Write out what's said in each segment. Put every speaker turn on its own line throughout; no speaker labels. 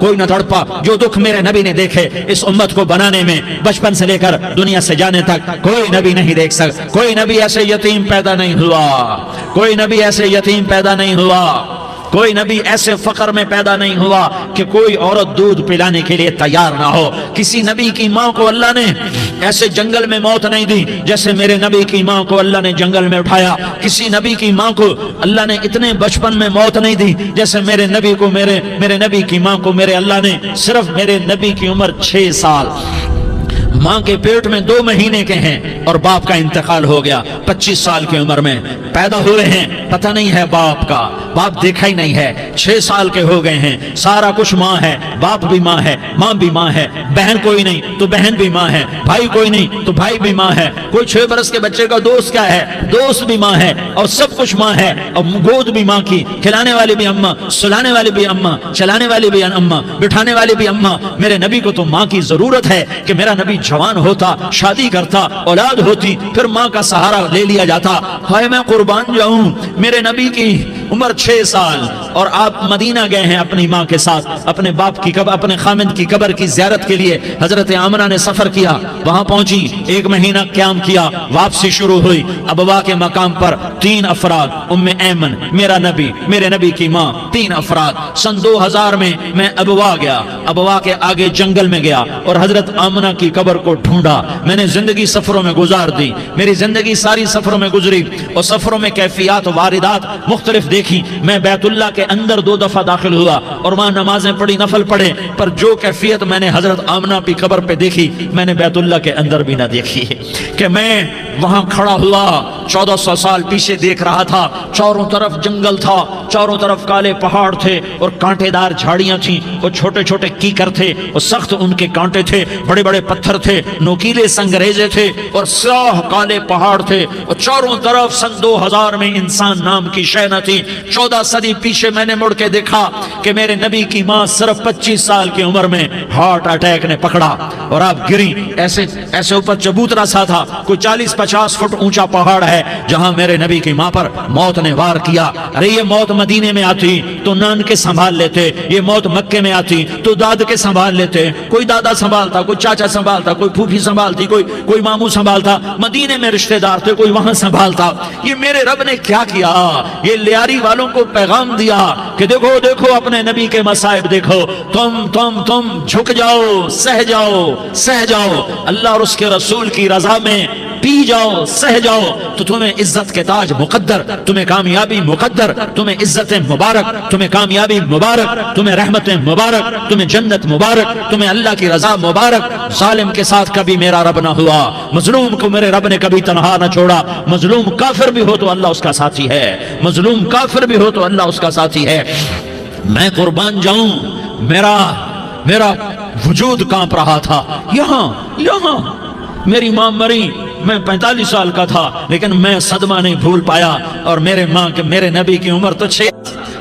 کوئی نہ تڑپا جو دکھ میرے نبی نے دیکھے اس امت کو بنانے میں، بچپن سے لے کر دنیا سے جانے تک کوئی نبی نہیں دیکھ سکتا۔ کوئی نبی ایسے یتیم پیدا نہیں ہوا، کوئی نبی ایسے یتیم پیدا نہیں ہوا، کوئی نبی ایسے فقر میں پیدا نہیں ہوا کہ کوئی عورت دودھ پلانے کے لیے تیار نہ ہو۔ کسی نبی کی ماں کو اللہ نے ایسے جنگل میں موت نہیں دی جیسے میرے نبی کی ماں کو اللہ نے جنگل میں اٹھایا۔ کسی نبی کی ماں کو اللہ نے اتنے بچپن میں موت نہیں دی جیسے میرے نبی کو میرے نبی کی ماں کو میرے اللہ نے صرف میرے نبی کی عمر 6 سال، ماں کے پیٹ میں 2 مہینے کے ہیں اور باپ کا انتقال ہو گیا 25 سال کی عمر میں پیدا ہوئے ہیں، پتہ نہیں ہے باپ کا، باپ دیکھا ہی نہیں ہے، 6 سال کے ہو گئے ہیں، سارا کچھ ماں ہے، باپ بھی ماں ہے، ماں بھی ماں ہے، بہن کوئی نہیں تو بہن بھی ماں ہے، بھائی کوئی نہیں تو بھائی بھی ماں ہے، کوئی 6 برس کے بچے کا دوست کیا ہے، دوست بھی ماں ہے، اور سب کچھ ماں ہے، اور گود بھی ماں کی، کھلانے والی بھی اماں، سلانے والی بھی اماں، چلانے والی بھی اماں، بٹھانے والی بھی اماں۔ میرے نبی کو تو ماں کی ضرورت ہے کہ میرا نبی جوان ہوتا، شادی کرتا، اولاد ہوتی، پھر ماں کا سہارا لے لیا جاتا۔ ہائے میں قربان جاؤں، میرے نبی کی عمر 6 سال اور آپ مدینہ گئے ہیں اپنی ماں کے ساتھ، اپنے باپ کی قبر، اپنے خامد کی قبر کی زیارت کے لیے حضرت آمنہ نے سفر کیا، وہاں پہنچی، 1 مہینہ قیام کیا، واپسی شروع ہوئی۔ ابوا کے مقام پر 3 افراد، ام ایمن، میرا نبی، میرے نبی کی ماں، 3 افراد۔ سن 2000 میں ابوا گیا، ابوا کے آگے جنگل میں گیا اور حضرت آمنہ کی قبر کو ڈھونڈا۔ میں نے زندگی سفروں میں گزار دی، میری زندگی ساری سفروں میں گزری اور سفروں میں کیفیات واردات مختلف دیکھی۔ میں بیت اللہ کے اندر 2 دفعہ داخل ہوا اور وہاں نمازیں پڑھی، نفل پڑھے، پر جو کیفیت میں نے حضرت آمنہ کی قبر پہ دیکھی میں نے بیت اللہ کے اندر بھی نہ دیکھی کہ میں وہاں کھڑا ہوا 1400 سال پیچھے دیکھ رہا تھا، چاروں طرف جنگل تھا، چاروں طرف کالے پہاڑ تھے اور کانٹے دار جھاڑیاں تھیں اور چھوٹے چھوٹے کیکر تھے اور سخت ان کے کانٹے تھے، بڑے بڑے پتھر تھے، نوکیلے سنگریزے تھے اور سیاہ کالے پہاڑ تھے اور چاروں طرف سن 2000 میں انسان نام کی شے نہ تھی۔ 14 صدی پیچھے میں نے مڑ کے دیکھا کہ میرے نبی کی ماں صرف 25 سال کی عمر میں ہارٹ اٹیک نے پکڑا اور آپ گری، ایسے اوپر چبوترا سا تھا، کوئی 40-50 فٹ اونچا پہاڑ ہے جہاں میرے نبی کی ماں پر موت نے وار کیا۔ ارے یہ موت مدینے میں آتی تو نان کے سنبھال لیتے، یہ موت مکے میں آتی تو داد کے سنبھال لیتے، کوئی دادا سنبھالتا، کوئی چاچا سنبھالتا، کوئی پھوپھی سنبھالتی، کوئی ماموں سنبھالتا، مدینے میں رشتہ دار تھے کوئی وہاں سنبھالتا۔ یہ میرے رب نے کیا کیا؟ یہ لیاری والوں کو پیغام دیا کہ دیکھو دیکھو اپنے نبی کے مصائب دیکھو، تم جھک جاؤ، سہ جاؤ اللہ اور اس کے رسول کی رضا میں پی جاؤ، سہ جاؤ تو تمہیں عزت کے تاج مقدر، تمہیں کامیابی مقدر، تمہیں عزت مبارک، تمہیں کامیابی مبارک، تمہیں رحمت مبارک، تمہیں جنت مبارک، تمہیں اللہ کی رضا مبارک۔ ظالم کے ساتھ کبھی میرا رب نہ ہوا، مظلوم کو میرے رب نے کبھی تنہا نہ چھوڑا۔ مظلوم کافر بھی ہو تو اللہ اس کا ساتھی ہے، مظلوم کافر بھی ہو تو اللہ اس کا ساتھی ہے۔ میں قربان جاؤں، میرا وجود کانپ رہا تھا۔ یہاں میری ماں مری، میں 45 سال کا تھا لیکن میں صدمہ نہیں بھول پایا، اور میرے نبی کی عمر تو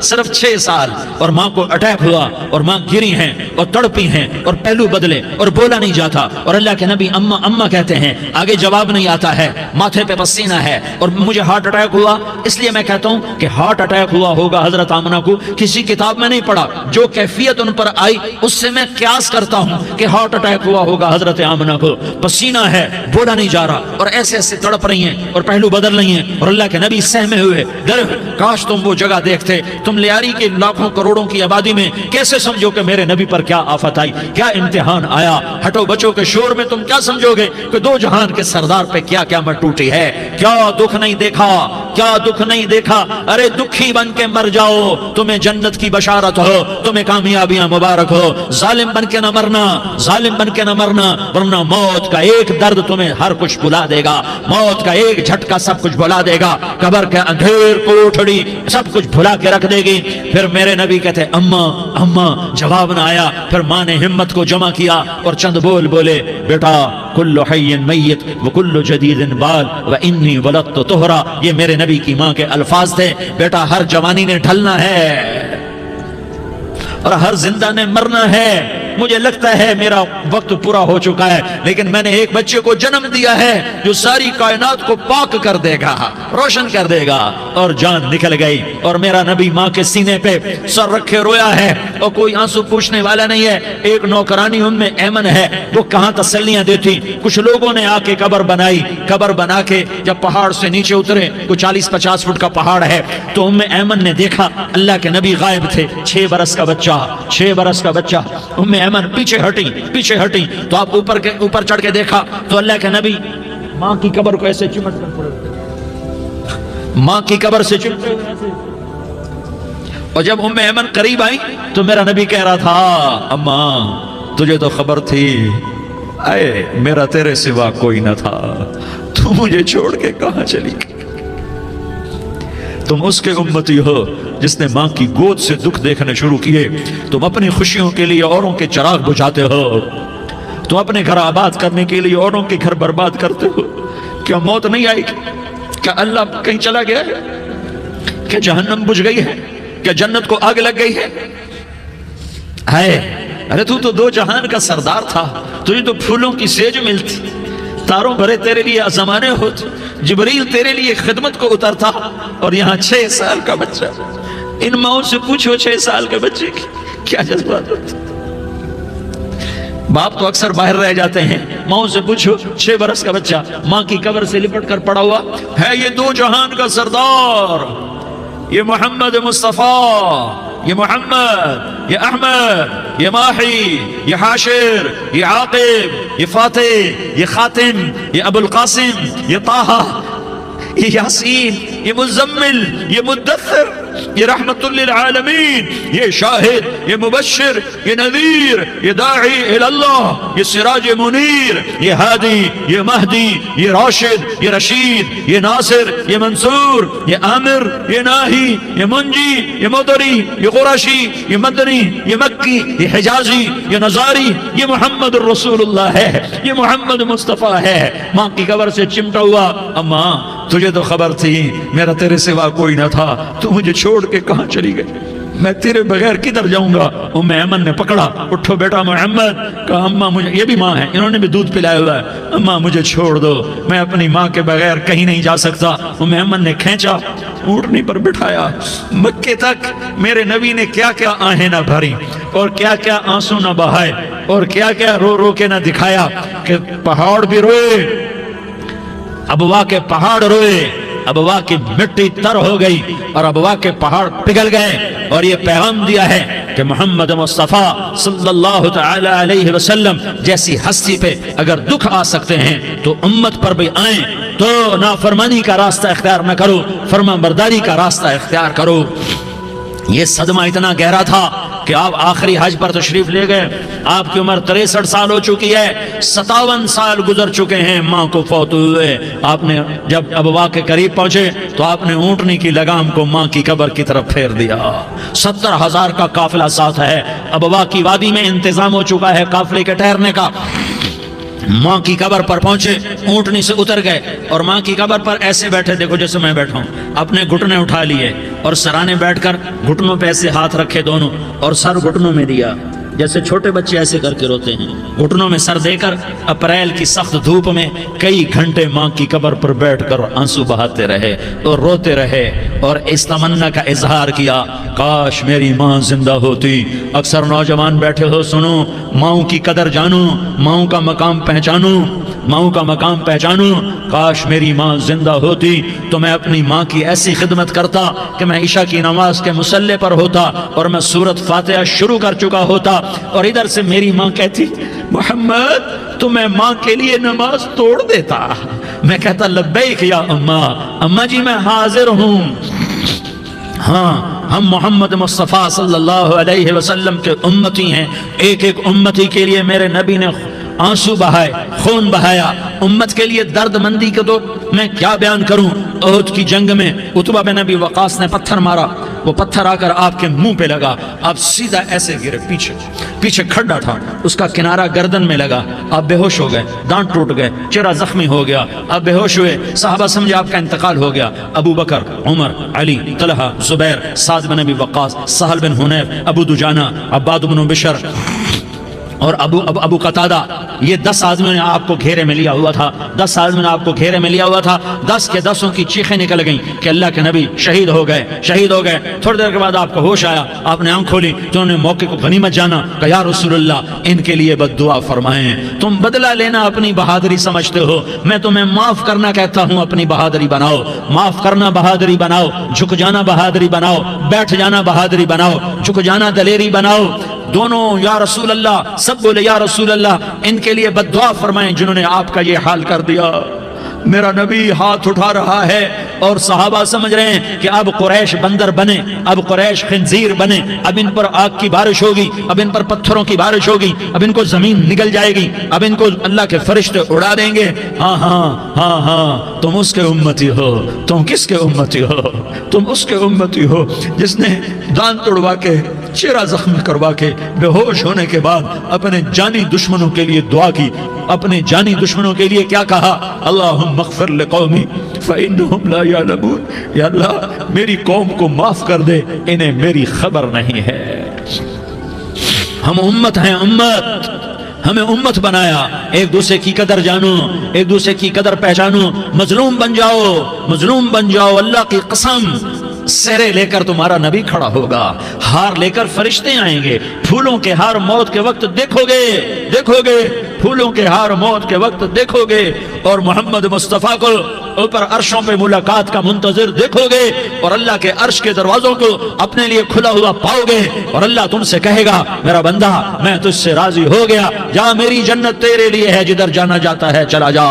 صرف 6 سال اور ماں کو اٹیک ہوا اور ماں گری ہیں اور تڑپی ہیں اور پہلو بدلے اور بولا نہیں جاتا، اور اللہ کے نبی اماں اماں کہتے ہیں، آگے جواب نہیں آتا ہے، ماتھے پہ پسینہ ہے، اور مجھے ہارٹ اٹیک ہوا۔ اس لیے میں کہتا ہوں کہ ہارٹ اٹیک ہوا ہوگا حضرت آمنہ کو، کسی کتاب میں نہیں پڑھا، جو کیفیت ان پر آئی اس سے میں قیاس کرتا ہوں کہ ہارٹ اٹیک ہوا ہوگا حضرت آمنہ کو، پسینہ ہے، بولا نہیں جا رہا اور ایسے تڑپ رہی ہیں اور پہلو بدل رہی ہیں، اور اللہ کے نبی سہمے ہوئے کاش تم وہ جگہ دیکھتے، تم لیاری کے لاکھوں کروڑوں کی آبادی میں کیسے سمجھو کہ میرے نبی پر کیا آفت آئی، کیا امتحان آیا۔ ہٹو بچوں کے شور میں تم کیا سمجھو گے کہ 2 جہان کے سردار پہ کیا قیامت ٹوٹی ہے، کیا دکھ نہیں دیکھا، کیا دکھ نہیں دیکھا۔ ارے دکھی بن کے مر جاؤ، تمہیں جنت کی بشارت ہو، تمہیں کامیابیاں مبارک ہو۔ ظالم بن کے نہ مرنا، ورنہ موت کا ایک درد تمہیں ہر کچھ بھلا دے گا، موت کا ایک جھٹکا سب کچھ بھلا دے گا، قبر کے اندھیر کوٹھڑی سب کچھ بھلا کے رکھ دے گی۔ پھر میرے نبی کہتے اماں، جواب نہ آیا۔ پھر ماں نے ہمت کو جمع کیا اور چند بولے، بیٹا کل حی میت وکل جدید بال وانی ولدت طہرا، یہ میرے نبی کی ماں کے الفاظ تھے۔ بیٹا ہر جوانی نے ڈھلنا ہے اور ہر زندہ نے مرنا ہے، مجھے لگتا ہے میرا وقت پورا ہو چکا ہے، لیکن میں نے ایک بچے کو جنم دیا ہے جو ساری کائنات کو پاک کر دے گا، روشن کر دے گا۔ اور جان نکل گئی، اور میرا نبی ماں کے سینے پہ سر رکھے رویا ہے، اور کوئی آنسو پوچھنے والا نہیں ہے۔ ایک نوکرانی ام ایمن ہے، وہ کہاں تسلیاں دیتی۔ کچھ لوگوں نے آ کے قبر بنائی، قبر بنا کے جب پہاڑ سے نیچے اترے، کوئی 40-50 فٹ کا پہاڑ ہے، تو ام ایمن نے دیکھا اللہ کے نبی غائب تھے، 6 برس کا بچہ، 6 برس کا بچہ۔ ام ایمن پیچھے ہٹی تو آپ اوپر چڑھ کے دیکھا تو اللہ کے نبی ماں کی قبر کو ایسے چمٹ کر پڑے، ماں کی قبر سے چمٹے ہوئے ایسے۔ اور جب ام ایمن قریب آئی تو میرا نبی کہہ رہا تھا، اماں تجھے تو خبر تھی، اے میرا تیرے سوا کوئی نہ تھا، تو مجھے چھوڑ کے کہاں چلی گئی؟ تم اس کے امتی ہو جس نے ماں کی گود سے دکھ دیکھنے شروع کیے۔ تم اپنی خوشیوں کے لیے اوروں کے چراغ بجھاتے ہو، تم اپنے گھر آباد کرنے کے لیے اوروں کے گھر برباد کرتے ہو۔ کیا موت نہیں آئے گی؟ کیا اللہ کہیں چلا گیا ہے؟ کیا جہنم بجھ گئی ہے؟ کیا جنت کو آگ لگ گئی ہے؟ ارے تو 2 جہان کا سردار تھا، تجھے تو پھولوں کی سیج ملتی، تاروں بھرے تیرے لیے زمانے ہوتے، جبریل تیرے لیے خدمت کو اترتا، اور یہاں 6 سال کا بچہ۔ ان ماؤں سے پوچھو 6 سال کے بچے کی کیا جذبات ہوتے۔ باپ تو اکثر باہر رہ جاتے ہیں، ماؤں سے پوچھو 6 برس کا بچہ ماں کی قبر سے لپٹ کر پڑا ہوا ہے۔ یہ 2 جہان کا سردار، یہ محمد مصطفیٰ، یہ محمد، یہ احمد، یہ ماہی، یہ حاشر، یہ عاقب، یہ فاتح، یہ خاتم، یہ ابو القاسم، یہ طہ، یہ یاسین، یہ مزمل، یہ مدثر، یہ رحمت للعالمین، یہ شاہد، یہ مبشر، یہ نذیر، یہ داعی اللہ، یہ سراج منیر، یہ ہادی، یہ مہدی، یہ راشد، یہ رشید، یہ ناصر، یہ منصور، یہ عامر، یہ ناہی، یہ منجی، یہ مدری، یہ قرشی، یہ مدنی، یہ مکی، یہ حجازی، یہ نظاری، یہ محمد الرسول اللہ ہے، یہ محمد مصطفیٰ ہے۔ ماں کی قبر سے چمٹا ہوا، اماں تجھے تو خبر تھی میرا تیرے سوا کوئی نہ تھا، تو مجھے چھوڑ کے کہاں چلی گئی؟ میں تیرے بغیر کدھر جاؤں گا؟ ام ایمن نے پکڑا، اٹھو بیٹا محمد، کہا اماں مجھے، یہ بھی ماں ہے، انہوں نے بھی دودھ پلایا ہوا ہے، اماں مجھے چھوڑ دو، میں اپنی ماں کے بغیر کہیں نہیں جا سکتا۔ ام ایمن نے کھینچا، اونٹنی پر بٹھایا، مکے تک میرے نبی نے کیا کیا آہیں نہ بھری، اور کیا کیا آنسو نہ بہائے، اور کیا کیا رو رو کے نہ دکھایا کہ پہاڑ بھی روئے، ابوا کے پہاڑ روئے، ابوا کی مٹی تر ہو گئی اور ابوا کے پہاڑ پگھل گئے، اور یہ پیغام دیا ہے کہ محمد مصطفیٰ صلی اللہ تعالی علیہ وسلم جیسی ہستی پہ اگر دکھ آ سکتے ہیں تو امت پر بھی آئیں، تو نافرمانی کا راستہ اختیار نہ کرو، فرما برداری کا راستہ اختیار کرو۔ یہ صدمہ اتنا گہرا تھا کہ آپ آخری حج پر تشریف لے گئے، آپ کی عمر 63 سال ہو چکی ہے، 57 سال گزر چکے ہیں ماں کو فوت ہوئے۔ آپ نے جب ابوا کے قریب پہنچے تو آپ نے اونٹنی کی لگام کو ماں کی قبر کی طرف پھیر دیا۔ 70,000 کا قافلہ ساتھ ہے، ابوا کی وادی میں انتظام ہو چکا ہے قافلے کے ٹھہرنے کا۔ ماں کی قبر پر پہنچے، اونٹنی سے اتر گئے اور ماں کی قبر پر ایسے بیٹھے، دیکھو جیسے میں بیٹھا ہوں، اپنے گھٹنے اٹھا لیے اور سرانے بیٹھ کر گھٹنوں پہ ایسے ہاتھ رکھے دونوں، اور سر گھٹنوں میں دیا، جیسے چھوٹے بچے ایسے کر کے روتے ہیں، گھٹنوں میں سر دے کر اپریل کی سخت دھوپ میں کئی گھنٹے ماں کی قبر پر بیٹھ کر آنسو بہاتے رہے اور روتے رہے، اور اس تمنا کا اظہار کیا، کاش میری ماں زندہ ہوتی۔ اکثر نوجوان بیٹھے ہو، سنو، ماؤں کی قدر جانو، ماؤں کا مقام پہچانو، ماؤں کا مقام پہچانو۔ کاش میری ماں زندہ ہوتی تو میں اپنی ماں کی ایسی خدمت کرتا کہ میں عشاء کی نماز کے مصلی پر ہوتا اور میں سورۃ فاتحہ شروع کر چکا ہوتا، اور ادھر سے میری ماں کہتی محمد تو میں ماں کے لیے نماز توڑ دیتا، میں کہتا لبیک یا اماں، اماں جی میں حاضر ہوں۔ ہاں، ہم محمد مصطفیٰ صلی اللہ علیہ وسلم کے امتی ہیں، ایک ایک امتی کے لیے میرے نبی نے آنسو بہائے، خون بہایا، امت کے لیے درد مندی کے تو میں کیا بیان کروں۔ احد کی جنگ میں عتبہ بن ابی وقاص نے پتھر مارا، وہ پتھر آ کر آپ کے منہ پہ لگا، آپ سیدھا ایسے گرے، پیچھے کھڈا تھا، اس کا کنارہ گردن میں لگا، آپ بے ہوش ہو گئے، دانت ٹوٹ گئے، چہرہ زخمی ہو گیا، آپ بے ہوش ہوئے، صحابہ سمجھے آپ کا انتقال ہو گیا۔ ابو بکر، عمر، علی، طلحہ، زبیر، سعد بن ابی وقاص، سہل بن حنیف، ابو دجانہ، عباد بن بشر، اور ابو قتادہ، یہ 10 آدمیوں نے آپ کو گھیرے میں لیا ہوا تھا، 10 آدمیوں نے آپ کو گھیرے میں لیا ہوا تھا، 10 کے 10 کی چیخیں نکل گئیں کہ اللہ کے نبی شہید ہو گئے، شہید ہو گئے۔ تھوڑی دیر کے بعد آپ کو ہوش آیا، آپ نے آنکھ کھولی تو انہوں نے موقع کو غنیمت جانا کہ یا رسول اللہ ان کے لیے بد دعا فرمائیں، تم بدلہ لینا اپنی بہادری سمجھتے ہو، میں تمہیں معاف کرنا کہتا ہوں اپنی بہادری بناؤ، معاف کرنا بہادری بناؤ، جھک جانا بہادری بناؤ، بیٹھ جانا بہادری بناؤ، جھک جانا دلیری بناؤ۔ دونوں یا رسول اللہ، سب بولے یا رسول اللہ ان کے لیے بد دعا فرمائیں جنہوں نے آپ کا یہ حال کر دیا۔ میرا نبی ہاتھ اٹھا رہا ہے اور صحابہ سمجھ رہے ہیں کہ اب قریش بندر بنے، اب قریش خنزیر بنے، اب ان پر آگ کی بارش ہوگی، اب ان پر پتھروں کی بارش ہوگی، اب ان کو زمین نگل جائے گی، اب ان کو اللہ کے فرشتے اڑا دیں گے۔ ہاں ہاں ہاں ہاں، تم اس کے امتی ہو۔ تم کس کے امتی ہو؟ تم اس کے امتی ہو جس نے دان توڑوا کے، چہرہ زخمی کروا کے، بے ہوش ہونے کے بعد اپنے جانی دشمنوں کے لیے دعا کی، اپنے جانی دشمنوں کے لیے کیا کہا؟ اللہم اغفر لقومی فإنہم لا یعلمون، یا اللہ میری قوم کو معاف کر دے، انہیں میری خبر نہیں ہے۔ ہم امت ہیں، امت، ہمیں امت بنایا، ایک دوسرے کی قدر جانو، ایک دوسرے کی قدر پہچانو، مظلوم بن جاؤ، مظلوم بن جاؤ۔ اللہ کی قسم سہرے لے کر تمہارا نبی کھڑا ہوگا، ہار لے کر فرشتے آئیں گے، پھولوں کے ہار موت کے وقت دیکھو گے، دیکھو گے، پھولوں کے ہار موت کے وقت دیکھو گے، اور محمد مصطفیٰ کو اوپر عرشوں پہ ملاقات کا منتظر دیکھو گے، اور اللہ کے عرش کے دروازوں کو اپنے لیے کھلا ہوا پاؤ گے، اور اللہ تم سے کہے گا میرا بندہ میں تجھ سے راضی ہو گیا، جا میری جنت تیرے لیے ہے، جدھر جانا جاتا ہے چلا جا۔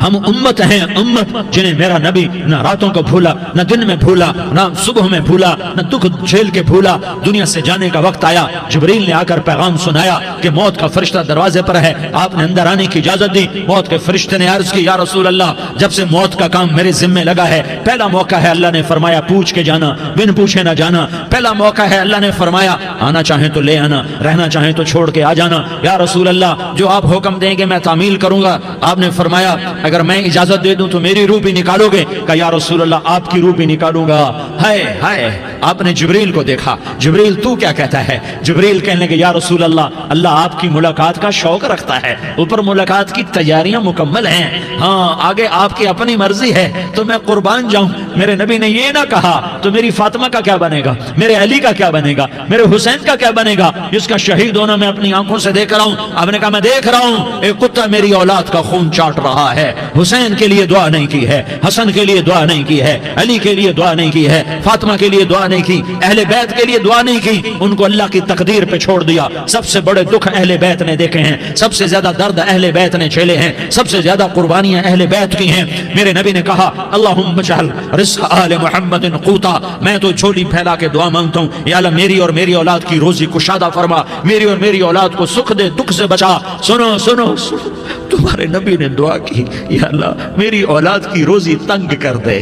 ہم امت ہیں، امت جنہیں میرا نبی نہ راتوں کو بھولا، نہ دن میں بھولا، نہ صبح میں بھولا، نہ دکھ جھیل کے بھولا۔ دنیا سے جانے کا وقت آیا، جبریل نے آ کر پیغام سنایا کہ موت کا فرشتہ دروازے پر ہے، آپ نے اندر آنے کی اجازت دی۔ موت کے فرشتے نے عرض کی یا رسول اللہ جب سے موت کا کام میرے ذمہ لگا ہے، پہلا موقع ہے، اللہ نے فرمایا پوچھ کے جانا، بن پوچھے نہ جانا، پہلا موقع ہے، اللہ نے فرمایا آنا چاہیں تو لے آنا، رہنا چاہیں تو چھوڑ کے آ جانا۔ یا رسول اللہ جو آپ حکم دیں گے میں تعمیل کروں گا۔ آپ نے فرمایا اگر میں اجازت دے دوں تو میری روح بھی نکالو گے؟ کہ یا رسول اللہ آپ کی روح بھی نکالوں گا۔ ہائے ہائے، آپ نے جبریل کو دیکھا، جبریل تو کیا کہتا ہے؟ جبریل کہنے لگے یا رسول اللہ اللہ آپ کی ملاقات کا شوق رکھتا ہے، اوپر ملاقات کی تیاریاں مکمل ہیں، ہاں آگے آپ کی اپنی مرضی ہے تو میں قربان جاؤں۔ میرے نبی نے یہ نہ کہا تو میری فاطمہ کا کیا بنے گا، میرے علی کا کیا بنے گا، میرے حسین کا کیا بنے گا جس کا شہید ہونا میں اپنی آنکھوں سے دیکھ رہا ہوں۔ آپ نے کہا میں دیکھ رہا ہوں ایک کتا میری اولاد کا خون چاٹ رہا ہے، حسین کے لیے دعا نہیں کی ہے، حسن کے لیے دعا نہیں کی ہے، علی کے لیے دعا نہیں کی ہے، فاطمہ کے لیے دعا نہیں کی، اہل بیت کے لیے دعا نہیں کی، ان کو اللہ کی تقدیر پہ چھوڑ دیا۔ سب سے بڑے دکھ اہل بیت نے دیکھے ہیں، سب سے زیادہ درد اہل بیت نے جھیلے ہیں، سب سے زیادہ قربانیاں اہل بیت کی ہیں۔ میرے نبی نے کہا اللہم اجعل رزق آل محمد قوتا، میں تو جھولی پھیلا کے دعا مانگتا ہوں یا اللہ میری اور میری اولاد کی روزی کشادہ فرما، میری اور میری اولاد کو سکھ دے، دکھ سے بچا۔ سنو سنو سنو، تمہارے نبی نے دعا کی یا اللہ میری اولاد کی روزی تنگ کر دے،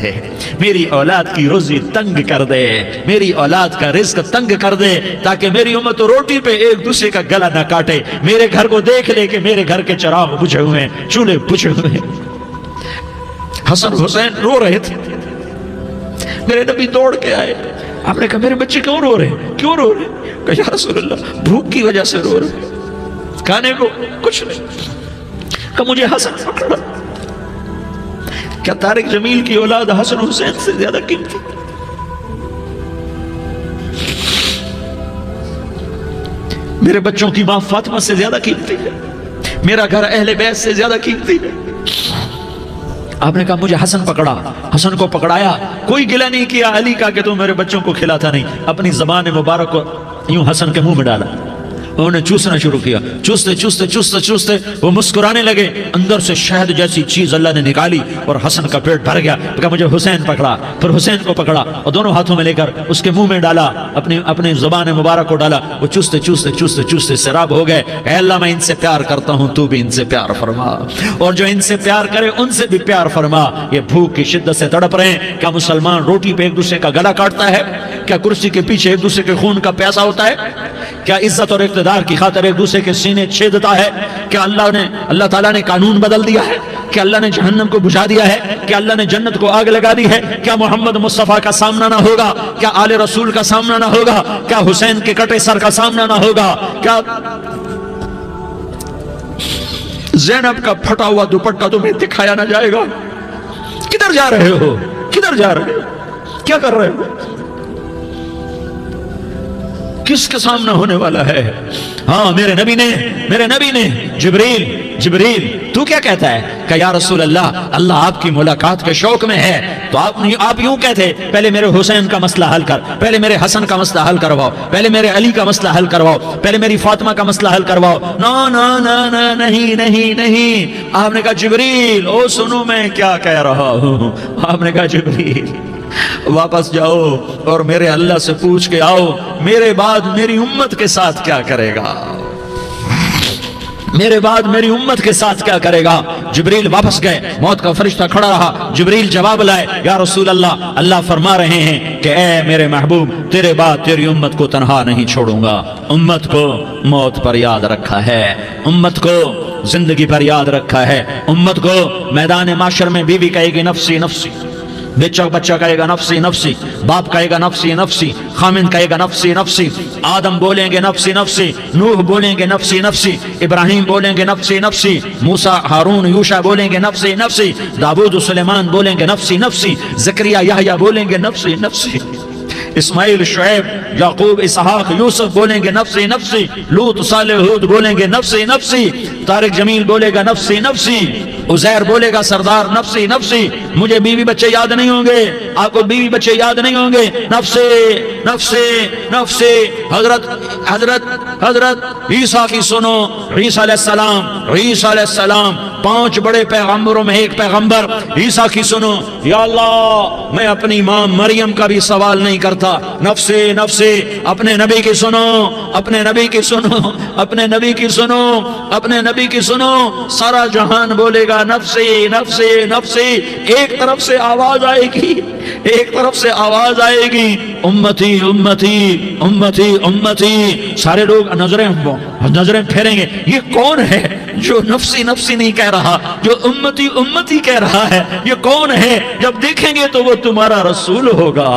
میری اولاد کی روزی تنگ کر دے، میری اولاد کا رزق تنگ کر دے تاکہ میری امت روٹی پہ ایک دوسرے کا گلا نہ کاٹے، میرے گھر کو دیکھ لے کہ میرے گھر کے چراغ بجھے ہوئے ہیں، چولہے بجھے ہوئے ہیں۔ حسن حسین رو رہے تھے، میرے نبی دوڑ کے آئے، آپ نے کہا میرے بچے کیوں رو رہے ہیں، کیوں رو رہے ہیں؟ کہا یا رسول اللہ بھوک کی وجہ سے رو رہے ہیں، کھانے کو کچھ نہیں۔ کہ مجھے حسن پکڑا۔ کیا طارق جمیل کی اولاد حسن حسین سے زیادہ قیمتی؟ میرے بچوں کی ماں فاطمہ سے زیادہ قیمتی ہے، میرا گھر اہل بیت سے زیادہ قیمتی ہے۔ آپ نے کہا مجھے حسن پکڑا، حسن کو پکڑایا، کوئی گلہ نہیں کیا علی کا کہ تم میرے بچوں کو کھلاتا نہیں، اپنی زبان مبارک کو یوں حسن کے منہ میں ڈالا، انہوں نے چوسنا شروع کیا، چوستے چوستے چوستے چوستے وہ مسکرانے لگے، اندر سے شہد جیسی چیز اللہ نے نکالی اور حسن کا پیٹ بھر گیا۔ کہا مجھے حسین پکڑا، پھر حسین کو پکڑا اور دونوں ہاتھوں میں لے کر اس کے منہ میں ڈالا، اپنی زبان مبارک کو ڈالا، وہ چوستے چوستے چوستے چوستے سیراب ہو گئے۔ اے اللہ میں ان سے پیار کرتا ہوں، تو بھی ان سے پیار فرما، اور جو ان سے پیار کرے ان سے بھی پیار فرما۔ یہ بھوک کی شدت سے تڑپ رہے ہیں، کیا مسلمان روٹی پہ ایک دوسرے کا گلا کاٹتا ہے؟ کیا کرسی کے پیچھے ایک دوسرے کے خون کا پیاسا ہوتا ہے؟ کیا عزت اور اقتدار کی خاطر ایک دوسرے کے سینے چھیدتا ہے؟ کیا اللہ تعالیٰ نے قانون بدل دیا ہے؟ کیا اللہ نے جہنم کو بجھا دیا ہے؟ کیا اللہ نے جنت کو آگ لگا دی ہے؟ کیا محمد مصطفیٰ کا سامنا نہ ہوگا؟ کیا آل رسول کا سامنا نہ ہوگا؟ کیا حسین کے کٹے سر کا سامنا نہ ہوگا؟ کیا زینب کا پھٹا ہوا دوپٹہ تمہیں دکھایا نہ جائے گا؟ کدھر جا رہے ہو؟ کدھر جا رہے ہو؟ کیا کر رہے ہو؟ کس کے سامنا ہونے والا ہے؟ ہاں میرے نبی نے جبریل تو کیا کہتا ہے کہ یا رسول اللہ آپ کی ملاقات کے شوق میں ہے، تو آپ یوں کہتے پہلے میرے حسین کا مسئلہ حل کر، پہلے میرے حسن کا مسئلہ حل کرواؤ، پہلے میرے علی کا مسئلہ حل کرواؤ، پہلے میری فاطمہ کا مسئلہ حل کرواؤ۔ نہیں، آپ نے کہا جبریل سنو میں کیا کہہ رہا ہوں۔ آپ نے کہا جبریل واپس جاؤ اور میرے اللہ سے پوچھ کے آؤ میرے بعد میری امت کے ساتھ کیا کرے گا، میرے بعد میری امت کے ساتھ کیا کرے گا۔ جبریل واپس گئے، موت کا فرشتہ کھڑا رہا، جبریل جواب لائے، یا رسول اللہ فرما رہے ہیں کہ اے میرے محبوب تیرے بعد تیری امت کو تنہا نہیں چھوڑوں گا، امت کو موت پر یاد رکھا ہے، امت کو زندگی پر یاد رکھا ہے، امت کو میدان معاشر میں بیوی کہے گی نفسی نفسی، بچہ کہے گا نفسی نفسی، باپ کہے گا نفسی نفسی، خامن کہے گا نفسی نفسی، آدم بولیں گے نفسی نفسی، نوح بولیں گے نفسی نفسی، ابراہیم بولیں گے نفسی نفسی، موسیٰ ہارون یوشع بولیں گے نفسی نفسی، داؤد سلیمان بولیں گے نفسی نفسی، زکریا یحییٰ بولیں گے نفسی نفسی، اسماعیل شعیب یعقوب اسحاق یوسف بولیں گے نفسی نفسی، لوط صالح ہود بولیں گے نفسی نفسی، طارق جمیل بولے گا نفسی نفسی، عزیر بولے گا سردار نفسی نفسی، مجھے بیوی بچے یاد نہیں ہوں گے، آپ کو بیوی بچے یاد نہیں ہوں گے، نفسی نفسی نفسی۔ حضرت عیسیٰ کی سنو، عیسیٰ علیہ السلام 5 بڑے پیغمبروں میں ایک پیغمبر، عیسیٰ کی سنو، یا اللہ میں اپنی ماں مریم کا بھی سوال نہیں کرتا، نفسی نفسی۔ اپنے نبی کی سنو، اپنے نبی کی سنو، اپنے نبی کی سنو، اپنے نبی کی سنو، سارا جہان بولے گا نفسی نفسی نفسی۔ ایک طرف سے آواز آئے گی، ایک طرف سے آواز آئے گی، امتی امتی امتی امتی۔ سارے لوگ نظریں پھیریں گے، یہ کون ہے جو نفسی نفسی نہیں کہہ رہا، جو امتی امتی کہہ رہا ہے؟ یہ کون ہے؟ جب دیکھیں گے تو وہ تمہارا رسول ہوگا،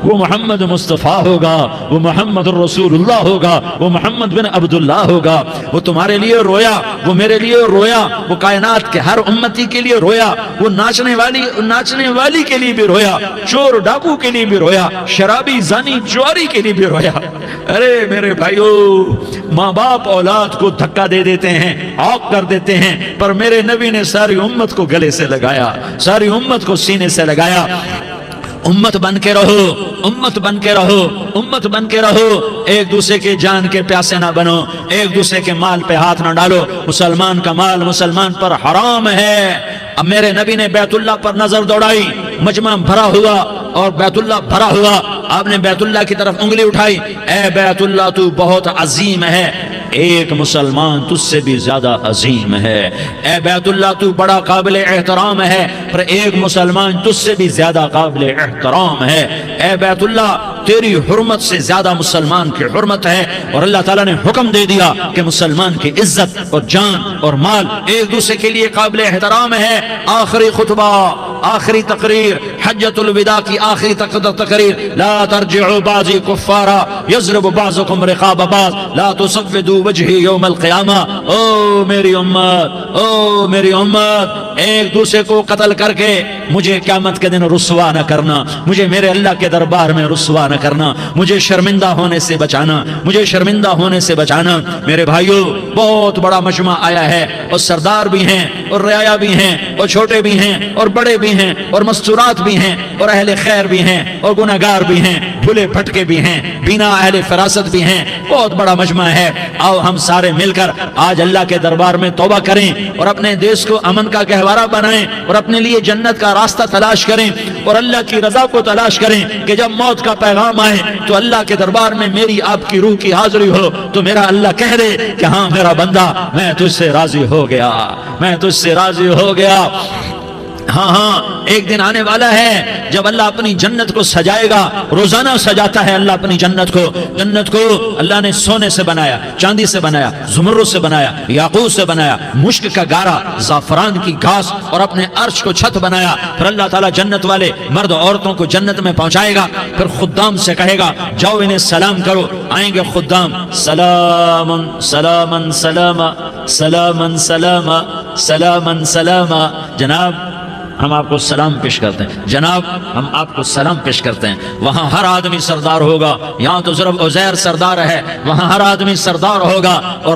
وہ محمد مصطفیٰ ہوگا، وہ محمد الرسول اللہ ہوگا، وہ محمد بن عبداللہ ہوگا۔ وہ تمہارے لیے رویا، وہ میرے لیے رویا، وہ کائنات کے ہر امتی کے لیے رویا، وہ ناچنے والی کے لیے بھی رویا، چور ڈاکو کے لیے بھی رویا، شرابی زانی جواری کے لیے بھی رویا۔ ارے میرے بھائیو، ماں باپ اولاد کو دھکا دے دیتے ہیں، آگ کر دیتے ہیں، پر میرے نبی نے ساری امت کو گلے سے لگایا، ساری امت کو سینے سے لگایا۔ امت بن کے رہو، امت بن کے رہو، امت بن کے رہو، ایک دوسرے کے جان کے پیاسے نہ بنو، ایک دوسرے کے مال پہ ہاتھ نہ ڈالو۔ مسلمان کا مال مسلمان پر حرام ہے۔ اب میرے نبی نے بیت اللہ پر نظر دوڑائی، مجمع بھرا ہوا اور بیت اللہ بھرا ہوا، آپ نے بیت اللہ کی طرف انگلی اٹھائی، اے بیت اللہ تو بہت عظیم ہے، ایک مسلمان تجھ سے بھی زیادہ عظیم ہے، اے بیت اللہ تو بڑا قابل احترام ہے، پر ایک مسلمان تجھ سے بھی زیادہ قابل احترام ہے، اے بیت اللہ تیری حرمت سے زیادہ مسلمان کی حرمت ہے۔ اور اللہ تعالیٰ نے حکم دے دیا کہ مسلمان کی عزت اور جان اور مال ایک دوسرے کے لیے قابل احترام ہے۔ آخری خطبہ، آخری تقریر، حجۃ الوداع کی آخری تقریر، لا ترجعوا بعضی کفارا یضرب بعضکم رقاب بعض لا تصفدوا وجہی یوم القیامہ۔ او میری امت، او میری امت، ایک دوسرے کو قتل کر کے مجھے قیامت کے دن رسوا نہ کرنا، مجھے میرے اللہ کے دربار میں رسوا نہ کرنا، مجھے شرمندہ ہونے سے بچانا، مجھے شرمندہ ہونے سے بچانا۔ میرے بھائیو، بہت بڑا مجمع آیا ہے، اور سردار بھی ہیں اور رعایا بھی ہیں اور چھوٹے بھی ہیں اور بڑے بھی ہیں اور مستورات بھی ہیں اور اہل خیر بھی ہیں اور گناہگار بھی ہیں، بھولے بھٹکے بھی ہیں، بینا اہل فراست بھی ہیں، بہت بڑا مجمع ہے۔ آؤ ہم سارے مل کر آج اللہ کے دربار میں توبہ کریں اور اپنے دیش کو امن کا گہوارہ بنائیں اور اپنے لیے جنت کا راستہ تلاش کریں اور اللہ کی رضا کو تلاش کریں کہ جب موت کا پیغام آئے تو اللہ کے دربار میں میری آپ کی روح کی حاضری ہو تو میرا اللہ کہہ دے کہ ہاں میرا بندہ، میں تجھ سے راضی ہو گیا، میں تجھ سے راضی ہو گیا۔ ہاں ہاں ایک دن آنے والا ہے جب اللہ اپنی جنت کو سجائے گا، روزانہ سجاتا ہے اللہ اپنی جنت کو۔ جنت کو اللہ نے سونے سے بنایا، چاندی سے بنایا، زمرد سے بنایا، یاقوت سے بنایا، مشک کا گارا، زعفران کی گھاس اور اپنے عرش کو چھت بنایا۔ پھر اللہ تعالیٰ جنت والے مرد عورتوں کو جنت میں پہنچائے گا، پھر خدام سے کہے گا جاؤ انہیں سلام کرو۔ آئیں گے خدام، سلام سلام سلام سلام سلام سلام سلام، جناب ہم آپ کو سلام پیش کرتے ہیں، جناب ہم آپ کو سلام پیش کرتے ہیں۔ وہاں ہر آدمی سردار ہوگا، یہاں تو صرف عزیر سردار ہے، وہاں ہر آدمی سردار ہوگا اور